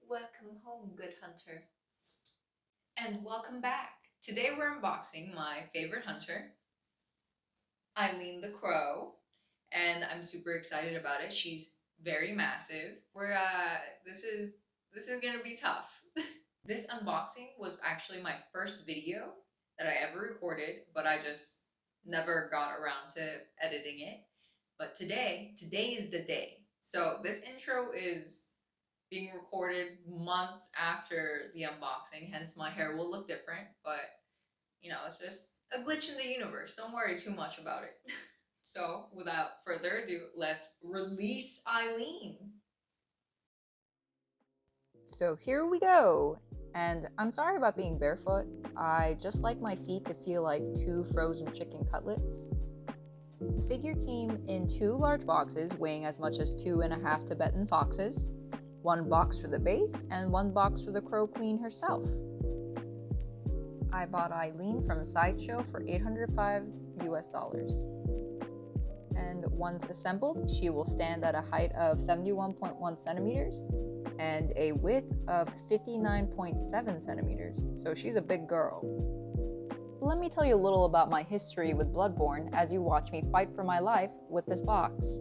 Welcome home, good hunter. And welcome back. Today we're unboxing my favorite hunter, Eileen the Crow, and I'm super excited about it. She's very massive. This is gonna be tough. This unboxing was actually my first video that I ever recorded, but I just never got around to editing it. But today is the day. So this intro is being recorded months after the unboxing, hence my hair will look different, but it's just a glitch in the universe. Don't worry too much about it. So, without further ado, let's release Eileen. So here we go. And I'm sorry about being barefoot. I just like my feet to feel like two frozen chicken cutlets. The figure came in two large boxes weighing as much as 2.5 Tibetan foxes, one box for the base and one box for the Crow Queen herself. I bought Eileen from Sideshow for $805. And once assembled, she will stand at a height of 71.1 centimeters and a width of 59.7 centimeters, so she's a big girl. Let me tell you a little about my history with Bloodborne as you watch me fight for my life with this box.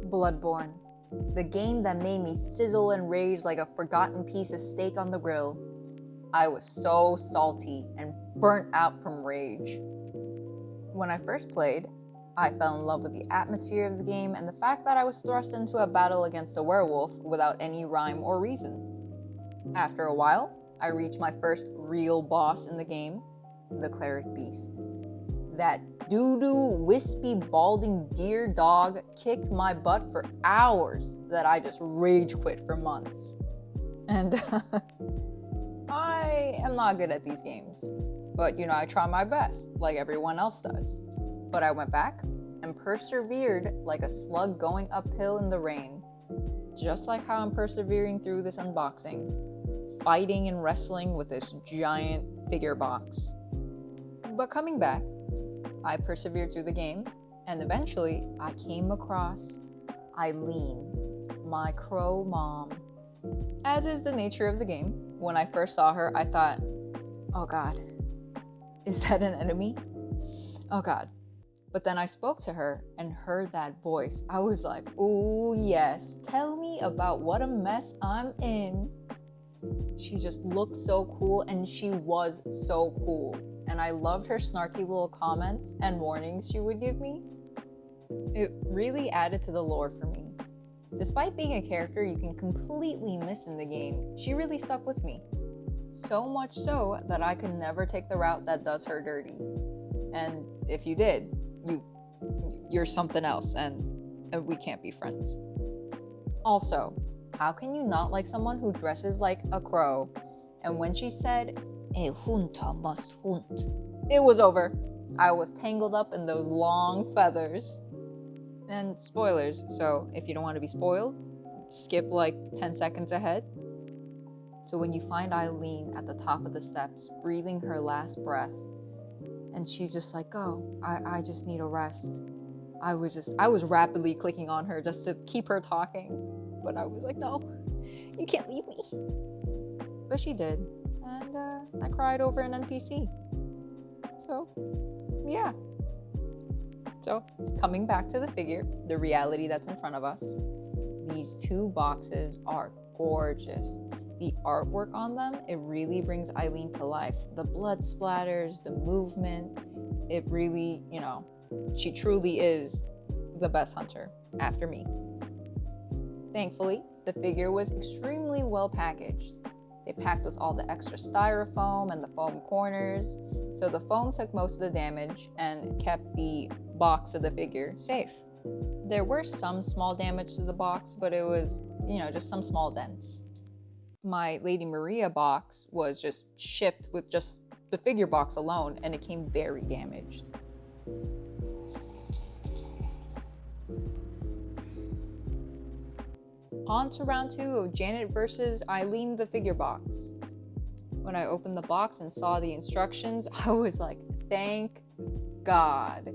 Bloodborne, the game that made me sizzle and rage like a forgotten piece of steak on the grill. I was so salty and burnt out from rage. When I first played, I fell in love with the atmosphere of the game and the fact that I was thrust into a battle against a werewolf without any rhyme or reason. After a while, I reached my first real boss in the game, the Cleric Beast. That doo-doo, wispy, balding deer dog kicked my butt for hours that I just rage quit for months. And I am not good at these games. But I try my best, like everyone else does. But I went back and persevered like a slug going uphill in the rain. Just like how I'm persevering through this unboxing, fighting and wrestling with this giant figure box. But coming back, I persevered through the game, and eventually I came across Eileen, my crow mom. As is the nature of the game, when I first saw her, I thought, oh god, is that an enemy? Oh god. But then I spoke to her and heard that voice. I was like, oh yes, tell me about what a mess I'm in. She just looked so cool, and she was so cool. And I loved her snarky little comments and warnings she would give me. It really added to the lore for me. Despite being a character you can completely miss in the game, she really stuck with me. So much so that I could never take the route that does her dirty. And if you did, you're something else, and we can't be friends. Also, how can you not like someone who dresses like a crow? And when she said, "A junta must hunt," it was over. I was tangled up in those long feathers. And spoilers, so if you don't want to be spoiled, skip like 10 seconds ahead. So when you find Eileen at the top of the steps, breathing her last breath, and she's just like, oh, I just need a rest. I was rapidly clicking on her just to keep her talking. But I was like, no, you can't leave me. But she did. And I cried over an NPC. So, yeah. So, coming back to the figure, the reality that's in front of us, these two boxes are gorgeous. The artwork on them, it really brings Eileen to life. The blood splatters, the movement, it really, she truly is the best hunter after me. Thankfully, the figure was extremely well packaged. They packed with all the extra styrofoam and the foam corners, so the foam took most of the damage and kept the box of the figure safe. There were some small damage to the box, but it was, just some small dents. My Lady Maria box was just shipped with just the figure box alone, and it came very damaged. On to round 2 of Janet versus Eileen the figure box. When I opened the box and saw the instructions, I was like, thank God.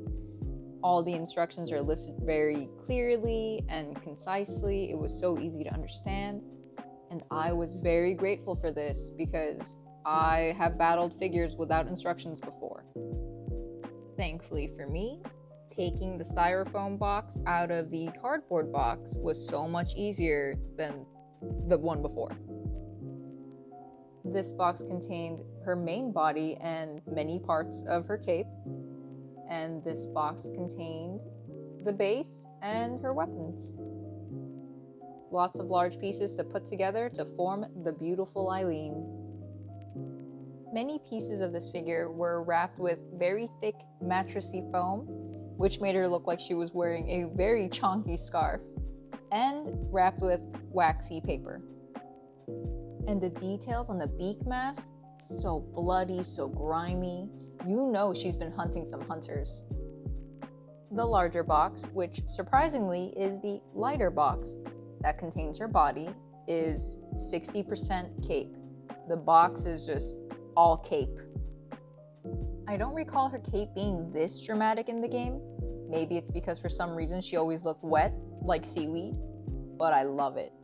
All the instructions are listed very clearly and concisely. It was so easy to understand. And I was very grateful for this because I have battled figures without instructions before. Thankfully for me, taking the styrofoam box out of the cardboard box was so much easier than the one before. This box contained her main body and many parts of her cape, and this box contained the base and her weapons. Lots of large pieces to put together to form the beautiful Eileen. Many pieces of this figure were wrapped with very thick mattressy foam, which made her look like she was wearing a very chonky scarf, and wrapped with waxy paper. And the details on the beak mask, so bloody, so grimy. You know she's been hunting some hunters. The larger box, which surprisingly is the lighter box that contains her body, is 60% cape. The box is just all cape. I don't recall her cape being this dramatic in the game. Maybe it's because for some reason she always looked wet, like seaweed, but I love it.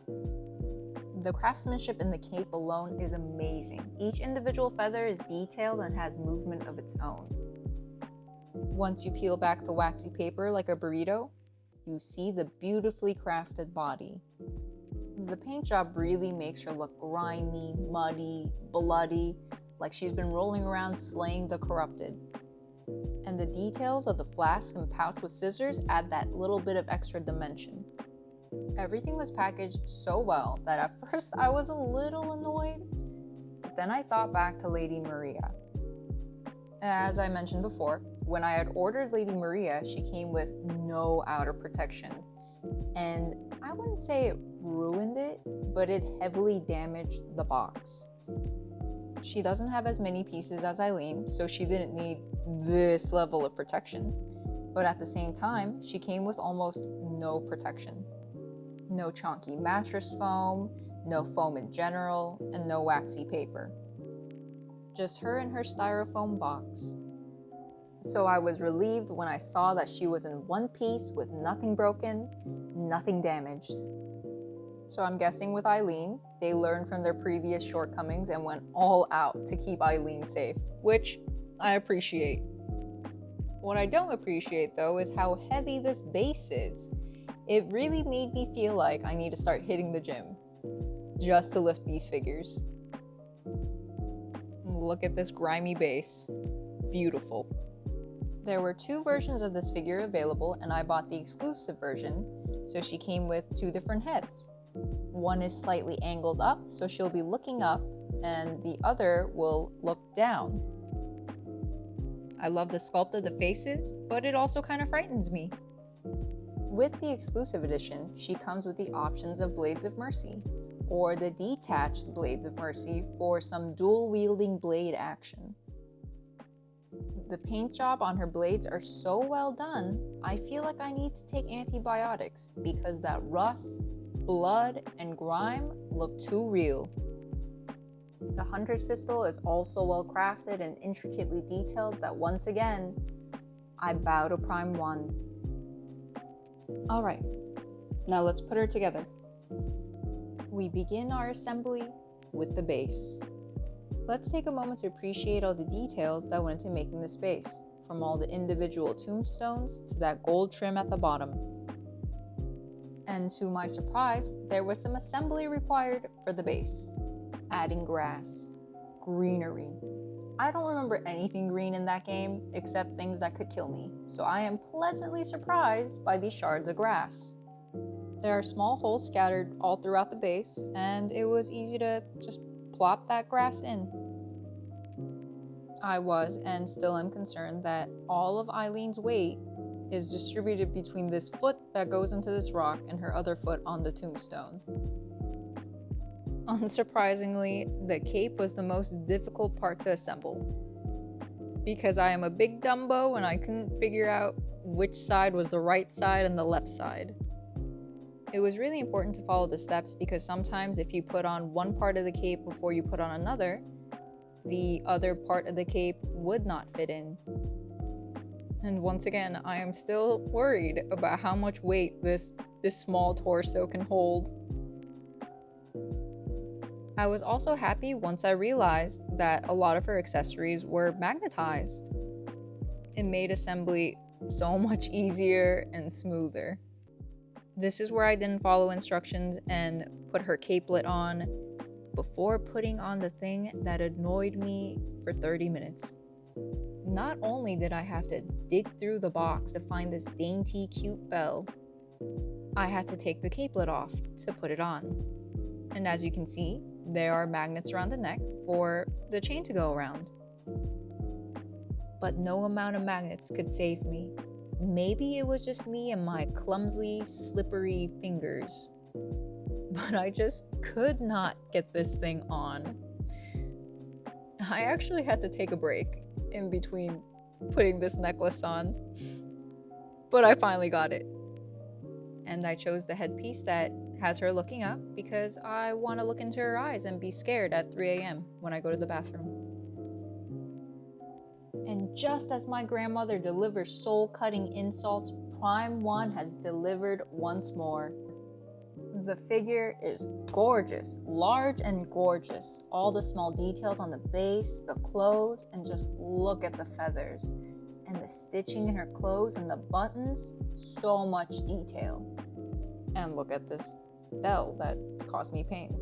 The craftsmanship in the cape alone is amazing. Each individual feather is detailed and has movement of its own. Once you peel back the waxy paper like a burrito, you see the beautifully crafted body. The paint job really makes her look grimy, muddy, bloody, like she's been rolling around slaying the corrupted. And the details of the flask and pouch with scissors add that little bit of extra dimension. Everything was packaged so well that at first I was a little annoyed, but then I thought back to Lady Maria. As I mentioned before, when I had ordered Lady Maria, she came with no outer protection. And I wouldn't say it ruined it, but it heavily damaged the box. She doesn't have as many pieces as Eileen, so she didn't need this level of protection. But at the same time, she came with almost no protection. No chonky mattress foam, no foam in general, and no waxy paper. Just her and her styrofoam box. So I was relieved when I saw that she was in one piece with nothing broken, nothing damaged. So I'm guessing with Eileen, they learned from their previous shortcomings and went all out to keep Eileen safe, which I appreciate. What I don't appreciate though is how heavy this base is. It really made me feel like I need to start hitting the gym just to lift these figures. Look at this grimy base. Beautiful. There were 2 versions of this figure available, and I bought the exclusive version, so she came with 2 different heads. One is slightly angled up, so she'll be looking up, and the other will look down. I love the sculpt of the faces, but it also kind of frightens me. With the exclusive edition, she comes with the options of Blades of Mercy, or the detached Blades of Mercy for some dual-wielding blade action. The paint job on her blades are so well done, I feel like I need to take antibiotics because that rust, blood, and grime look too real. The Hunter's Pistol is also well crafted and intricately detailed that once again, I bow to Prime 1. Alright, now let's put her together. We begin our assembly with the base. Let's take a moment to appreciate all the details that went into making this base, from all the individual tombstones to that gold trim at the bottom. And to my surprise, there was some assembly required for the base. Adding grass, greenery. I don't remember anything green in that game except things that could kill me, so I am pleasantly surprised by these shards of grass. There are small holes scattered all throughout the base, and it was easy to just plop that grass in. I was and still am concerned that all of Eileen's weight is distributed between this foot that goes into this rock and her other foot on the tombstone. Unsurprisingly, the cape was the most difficult part to assemble. Because I am a big Dumbo and I couldn't figure out which side was the right side and the left side. It was really important to follow the steps because sometimes if you put on one part of the cape before you put on another, the other part of the cape would not fit in. And once again, I am still worried about how much weight this small torso can hold. I was also happy once I realized that a lot of her accessories were magnetized. It made assembly so much easier and smoother. This is where I didn't follow instructions and put her capelet on before putting on the thing that annoyed me for 30 minutes. Not only did I have to dig through the box to find this dainty, cute bell, I had to take the capelet off to put it on. And as you can see, there are magnets around the neck for the chain to go around. But no amount of magnets could save me. Maybe it was just me and my clumsy, slippery fingers, but I just could not get this thing on. I actually had to take a break in between putting this necklace on, but I finally got it. And I chose the headpiece that has her looking up because I want to look into her eyes and be scared at 3 a.m. when I go to the bathroom. And just as my grandmother delivers soul-cutting insults, Prime 1 has delivered once more. The figure is gorgeous, large and gorgeous. All the small details on the base, the clothes, and just look at the feathers. And the stitching in her clothes and the buttons, so much detail. And look at this bell that caused me pain.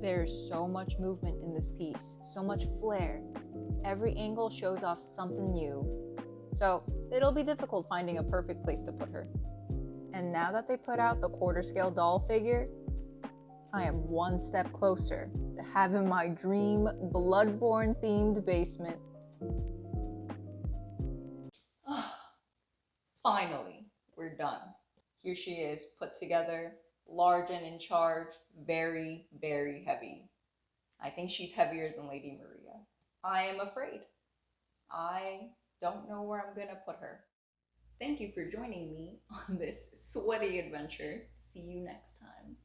There's so much movement in this piece, so much flair. Every angle shows off something new. So it'll be difficult finding a perfect place to put her. And now that they put out the quarter scale doll figure, I am one step closer to having my dream Bloodborne themed basement. Finally, we're done. Here she is, put together, large and in charge, very, very heavy. I think she's heavier than Lady Maria. I am afraid. I don't know where I'm gonna put her. Thank you for joining me on this sweaty adventure. See you next time.